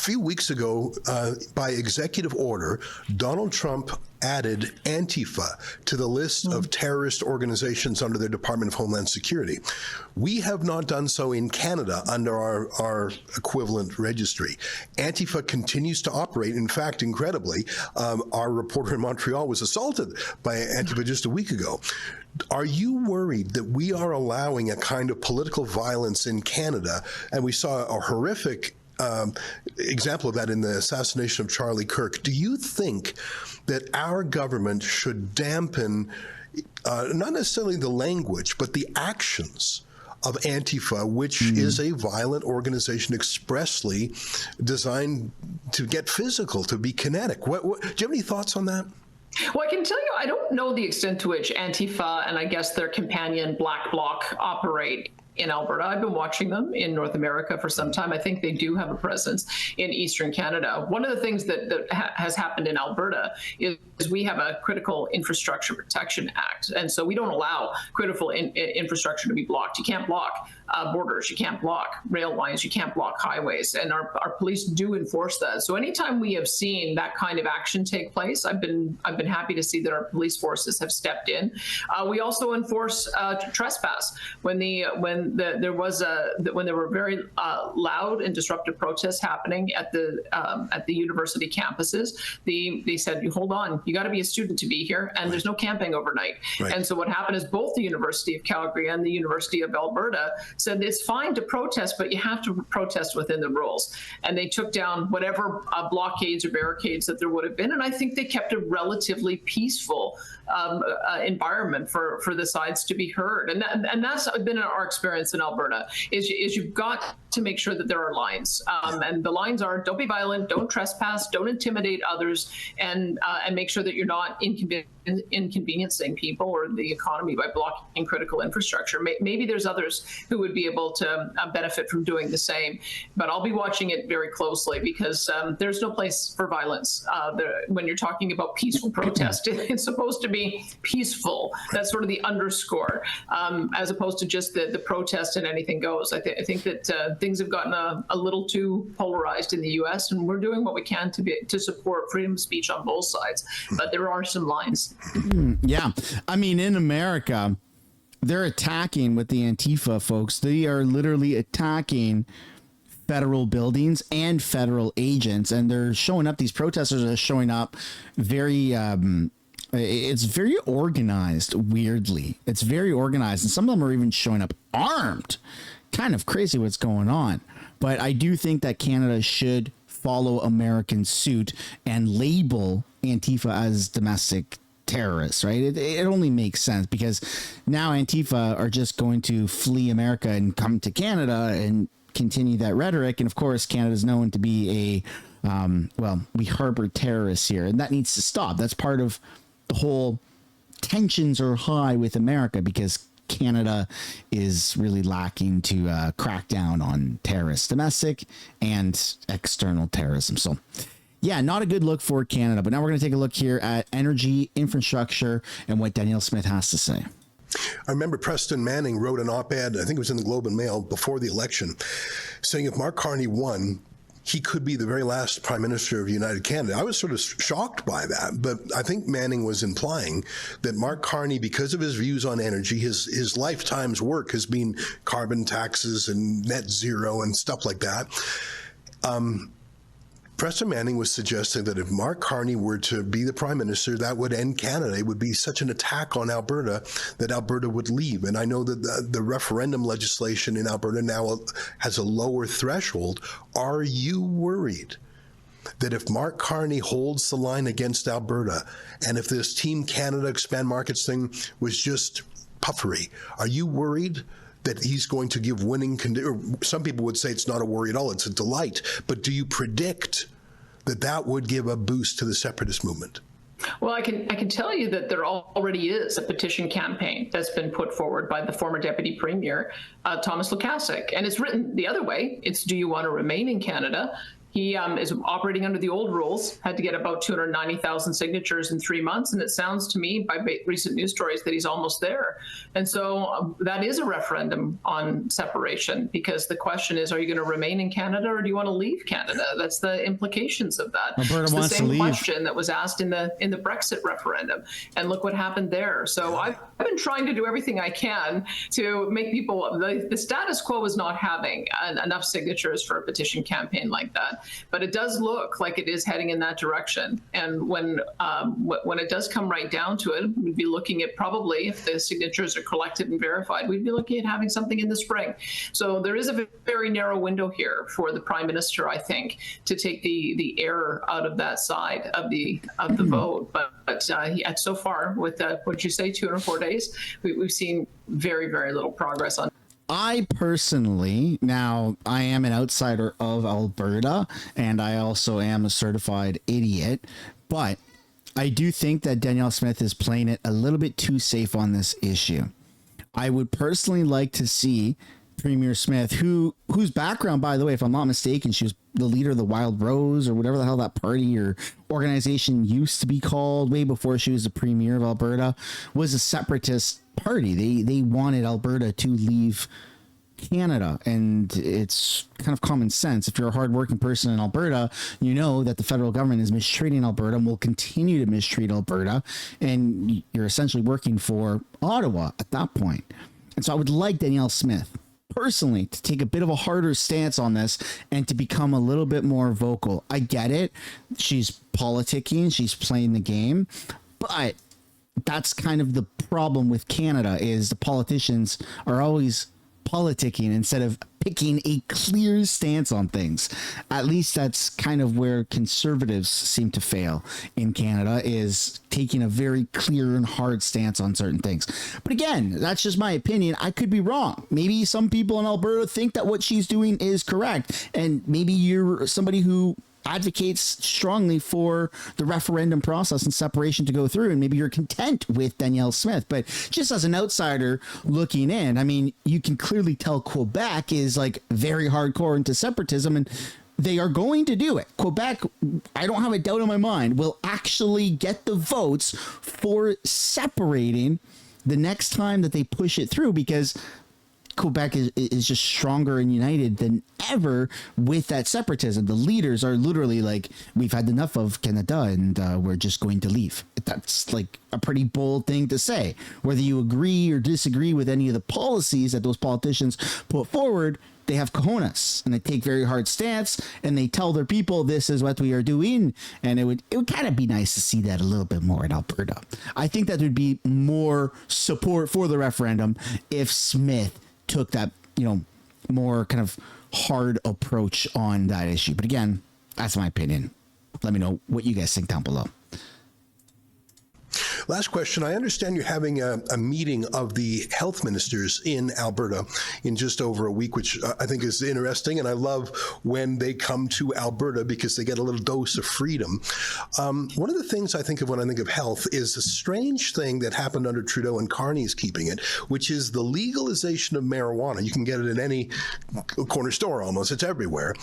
few weeks ago, by executive order, Donald Trump added Antifa to the list of terrorist organizations under the Department of Homeland Security. We have not done so in Canada under our equivalent registry. Antifa continues to operate. In fact, incredibly, our reporter in Montreal was assaulted by Antifa just a week ago. Are you worried that we are allowing a kind of political violence in Canada? And we saw a horrific example of that in the assassination of Charlie Kirk. Do you think that our government should dampen not necessarily the language, but the actions of Antifa, which is a violent organization expressly designed to get physical, to be kinetic? Do you have any thoughts on that? Well, I can tell you, I don't know the extent to which Antifa and I guess their companion Black Bloc operate in Alberta. I've been watching them in North America for some time. I think they do have a presence in Eastern Canada. One of the things that has happened in Alberta is we have a Critical Infrastructure Protection Act. And so we don't allow critical infrastructure to be blocked. You can't block borders, you can't block rail lines, you can't block highways. And our police do enforce that. So anytime we have seen that kind of action take place, I've been happy to see that our police forces have stepped in. We also enforce trespass. When there were very loud and disruptive protests happening at the university campuses, they said, hold on, you got to be a student to be here, and there's no camping overnight. Right. And so what happened is both the University of Calgary and the University of Alberta said it's fine to protest, but you have to protest within the rules. And they took down whatever blockades or barricades that there would have been, and I think they kept a relatively peaceful environment for the sides to be heard. And that's been our experience in Alberta, is you've got to make sure that there are lines. And the lines are: don't be violent, don't trespass, don't intimidate others, and make sure that you're not inconveniencing people or the economy by blocking critical infrastructure. Maybe there's others who would be able to benefit from doing the same, but I'll be watching it very closely, because there's no place for violence. When you're talking about peaceful protest, it's supposed to be peaceful. That's sort of the underscore, as opposed to just the protest and anything goes. I think that things have gotten a little too polarized in the U.S., and we're doing what we can to support freedom of speech on both sides. But there are some lines. Yeah. I mean, in America, they're attacking with the Antifa folks. They are literally attacking federal buildings and federal agents, and they're showing up. These protesters are showing up very it's very organized. Weirdly, it's very organized, and some of them are even showing up armed. Kind of crazy what's going on. But I do think that Canada should follow American suit and label Antifa as domestic terrorists, right? It only makes sense, because now Antifa are just going to flee America and come to Canada and continue that rhetoric. And of course, Canada is known to be we harbor terrorists here, and that needs to stop. That's part of the whole tensions are high with America, because Canada is really lacking to crack down on terrorists, domestic and external terrorism. So yeah, not a good look for Canada. But now we're going to take a look here at energy infrastructure and what Danielle Smith has to say. I remember Preston Manning wrote an op-ed, I think it was in the Globe and Mail, before the election, saying if Mark Carney won, he could be the very last prime minister of United Canada. I was sort of shocked by that, but I think Manning was implying that Mark Carney, because of his views on energy, his lifetime's work has been carbon taxes and net zero and stuff like that. Preston Manning was suggesting that if Mark Carney were to be the prime minister, that would end Canada. It would be such an attack on Alberta that Alberta would leave. And I know that the referendum legislation in Alberta now has a lower threshold. Are you worried that if Mark Carney holds the line against Alberta, and if this Team Canada Expand Markets thing was just puffery, are you worried that he's going to give winning some people would say it's not a worry at all, it's a delight. But do you predict that would give a boost to the separatist movement? Well, I can tell you that there already is a petition campaign that's been put forward by the former Deputy Premier, Thomas Lukasik. And it's written the other way. It's, do you want to remain in Canada? He is operating under the old rules, had to get about 290,000 signatures in 3 months. And it sounds to me by recent news stories that he's almost there. And so that is a referendum on separation, because the question is, are you going to remain in Canada or do you want to leave Canada? That's the implications of that. Alberta it's the wants to same leave. question that was asked in the Brexit referendum. And look what happened there. So I've been trying to do everything I can to make people, the status quo is not having enough signatures for a petition campaign like that. But it does look like it is heading in that direction. And when it does come right down to it, we'd be looking at, probably, if the signatures are collected and verified, we'd be looking at having something in the spring. So there is a very narrow window here for the Prime Minister, I think, to take the error out of that side of the vote. But so far, with what'd you say, 204 days, we've seen very, very little progress on. I personally, now I am an outsider of Alberta, and I also am a certified idiot, but I do think that Danielle Smith is playing it a little bit too safe on this issue. I would personally like to see Premier Smith, whose background, by the way, if I'm not mistaken, she was the leader of the Wild Rose or whatever the hell that party or organization used to be called way before she was the premier of Alberta, was a separatist party. They wanted Alberta to leave Canada, and it's kind of common sense. If you're a hardworking person in Alberta, you know that the federal government is mistreating Alberta and will continue to mistreat Alberta, and you're essentially working for Ottawa at that point. And so I would like Danielle Smith personally to take a bit of a harder stance on this and to become a little bit more vocal. I get it. She's politicking, she's playing the game, but that's kind of the problem with Canada, is the politicians are always politicking instead of picking a clear stance on things. At least that's kind of where conservatives seem to fail in Canada, is taking a very clear and hard stance on certain things. But again, that's just my opinion. I could be wrong. Maybe some people in Alberta think that what she's doing is correct, and maybe you're somebody who advocates strongly for the referendum process and separation to go through, and maybe you're content with Danielle Smith. But just as an outsider looking in, I mean, you can clearly tell Quebec is like very hardcore into separatism, and they are going to do it. Quebec, I don't have a doubt in my mind, will actually get the votes for separating the next time that they push it through, because Quebec is just stronger and united than ever with that separatism. The leaders are literally like, we've had enough of Canada and we're just going to leave. That's like a pretty bold thing to say. Whether you agree or disagree with any of the policies that those politicians put forward, they have cojones and they take very hard stance and they tell their people, this is what we are doing. And it would kind of be nice to see that a little bit more in Alberta. I think that would be more support for the referendum if Smith took that, more kind of hard approach on that issue. But again, that's my opinion. Let me know what you guys think down below. Last question. I understand you're having a meeting of the health ministers in Alberta in just over a week, which I think is interesting. And I love when they come to Alberta because they get a little dose of freedom. One of the things I think of when I think of health is a strange thing that happened under Trudeau, and Carney's keeping it, which is the legalization of marijuana. You can get it in any corner store almost. It's everywhere.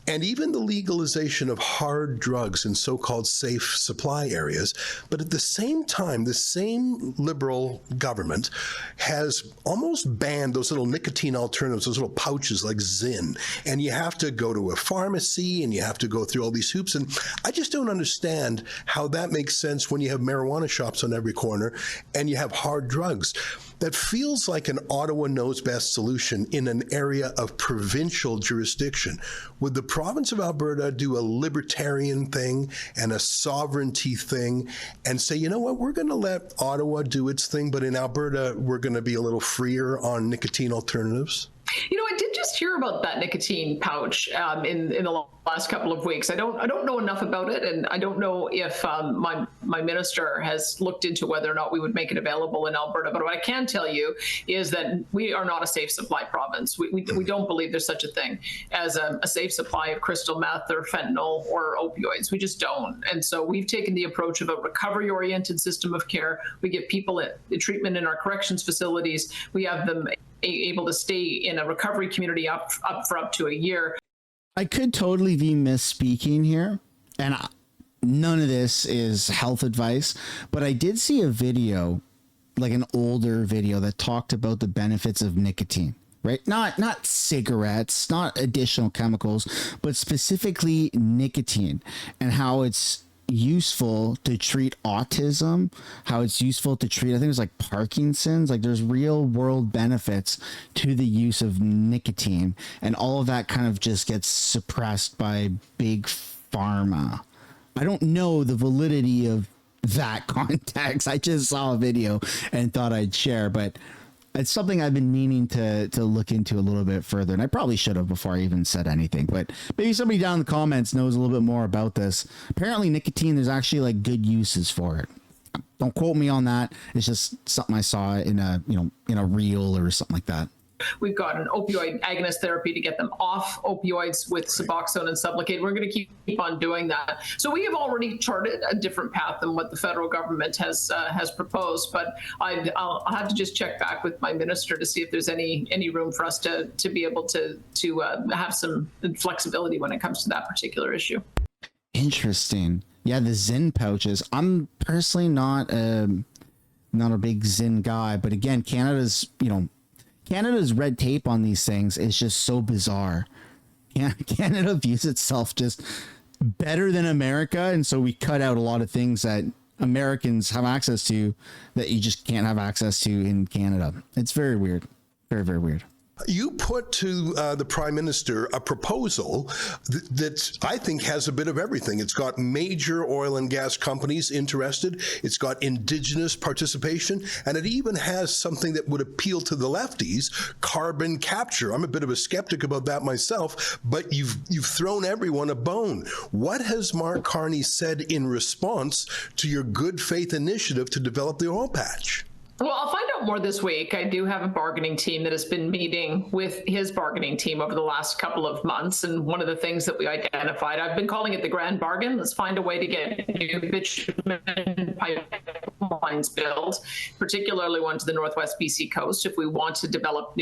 And even the legalization of hard drugs in so-called safe supply areas. But at the same time, the same Liberal government has almost banned those little nicotine alternatives, those little pouches like Zyn. And you have to go to a pharmacy and you have to go through all these hoops. And I just don't understand how that makes sense when you have marijuana shops on every corner and you have hard drugs. That feels like an Ottawa knows best solution in an area of provincial jurisdiction. Would the province of Alberta do a libertarian thing and a sovereignty thing and say, you know what, we're going to let Ottawa do its thing, but in Alberta, we're going to be a little freer on nicotine alternatives? I did just hear about that nicotine pouch in the last couple of weeks. I don't know enough about it, and I don't know if my minister has looked into whether or not we would make it available in Alberta. But what I can tell you is that we are not a safe supply province. We don't believe there's such a thing as a safe supply of crystal meth or fentanyl or opioids. We just don't. And so we've taken the approach of a recovery-oriented system of care. We give people treatment in our corrections facilities. We have them able to stay in a recovery community up for up to a year. I could totally be misspeaking here, and none of this is health advice, but I did see a video, like an older video, that talked about the benefits of nicotine, right? Not cigarettes, not additional chemicals, but specifically nicotine, and how it's useful to treat autism, how it's useful to treat, I think it was like Parkinson's. Like, there's real world benefits to the use of nicotine, and all of that kind of just gets suppressed by big pharma. I don't know the validity of that context. I just saw a video and thought I'd share, but it's something I've been meaning to look into a little bit further, and I probably should have before I even said anything, but maybe somebody down in the comments knows a little bit more about this. Apparently nicotine, there's actually like good uses for it. Don't quote me on that. It's just something I saw in a reel or something like that. We've got an opioid agonist therapy to get them off opioids with Suboxone and Sublocade. We're going to keep on doing that. So we have already charted a different path than what the federal government has proposed. But I'll have to just check back with my minister to see if there's any room for us to be able to have some flexibility when it comes to that particular issue. Interesting. Yeah, the Zyn pouches. I'm personally not a big Zyn guy, but again, Canada's red tape on these things is just so bizarre. Canada views itself just better than America, and so we cut out a lot of things that Americans have access to that you just can't have access to in Canada. It's very weird. Very, very weird. You put to the Prime Minister a proposal that I think has a bit of everything. It's got major oil and gas companies interested. It's got Indigenous participation, and it even has something that would appeal to the lefties: carbon capture. I'm a bit of a skeptic about that myself, but you've thrown everyone a bone. What has Mark Carney said in response to your good faith initiative to develop the oil patch? Well, I'll find out more this week. I do have a bargaining team that has been meeting with his bargaining team over the last couple of months. And one of the things that we identified, I've been calling it the grand bargain. Let's find a way to get new bitumen pipelines built, particularly one to the Northwest BC coast. If we want to develop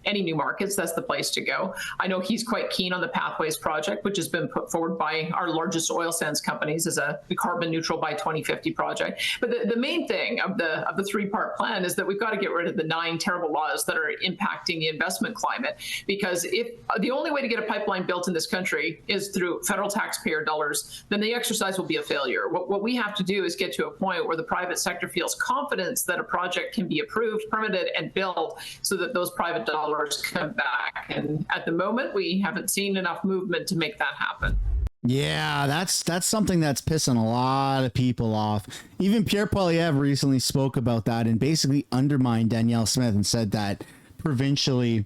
any new markets, that's the place to go. I know he's quite keen on the Pathways project, which has been put forward by our largest oil sands companies as a carbon neutral by 2050 project. But the main thing of the three-part plan is that we've got to get rid of the 9 terrible laws that are impacting the investment climate, because if the only way to get a pipeline built in this country is through federal taxpayer dollars, then the exercise will be a failure. What we have to do is get to a point where the private sector feels confidence that a project can be approved, permitted, and built so that those private dollars come back. And at the moment, we haven't seen enough movement to make that happen. Yeah, that's something that's pissing a lot of people off. Even Pierre Poilievre recently spoke about that and basically undermined Danielle Smith and said that provincially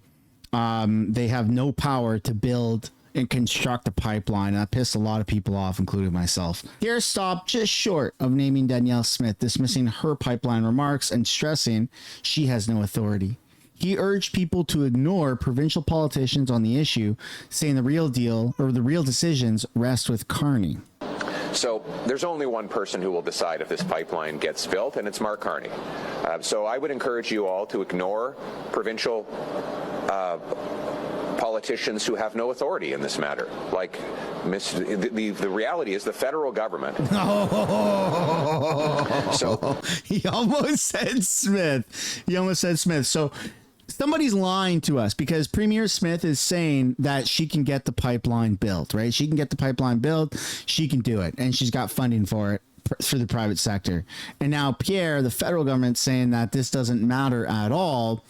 they have no power to build and construct a pipeline. That pissed a lot of people off, including myself. Pierre stopped just short of naming Danielle Smith, dismissing her pipeline remarks and stressing she has no authority. He urged people to ignore provincial politicians on the issue, saying the real deal or the real decisions rest with Carney. So there's only one person who will decide if this pipeline gets built, and it's Mark Carney. So I would encourage you all to ignore provincial politicians who have no authority in this matter. Like, the reality is the federal government. So he almost said Smith. So somebody's lying to us, because Premier Smith is saying that she can get the pipeline built, right? She can get the pipeline built. She can do it. And she's got funding for it for the private sector. And now Pierre, the federal government, saying that this doesn't matter at all.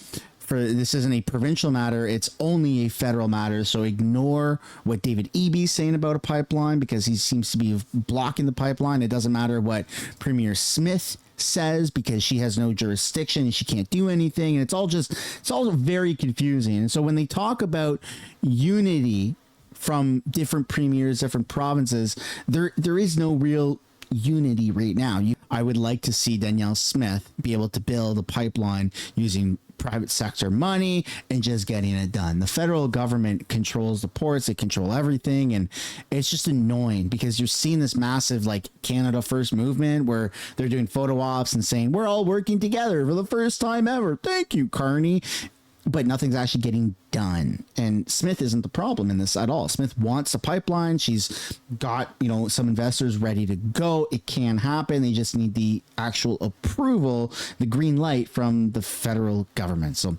This isn't a provincial matter, it's only a federal matter. So ignore what David Eby's saying about a pipeline, because he seems to be blocking the pipeline. It doesn't matter what Premier Smith says, because she has no jurisdiction and she can't do anything. And it's all very confusing. And so when they talk about unity from different premiers, different provinces, there is no real unity right now. I would like to see Danielle Smith be able to build a pipeline using private sector money and just getting it done. The federal government controls the ports, they control everything, and it's just annoying because you're seeing this massive like Canada First movement where they're doing photo ops and saying we're all working together for the first time ever. Thank you, Carney. but nothing's actually getting done. And Smith isn't the problem in this at all. Smith wants a pipeline. She's got, some investors ready to go. It can happen. They just need the actual approval, the green light from the federal government. So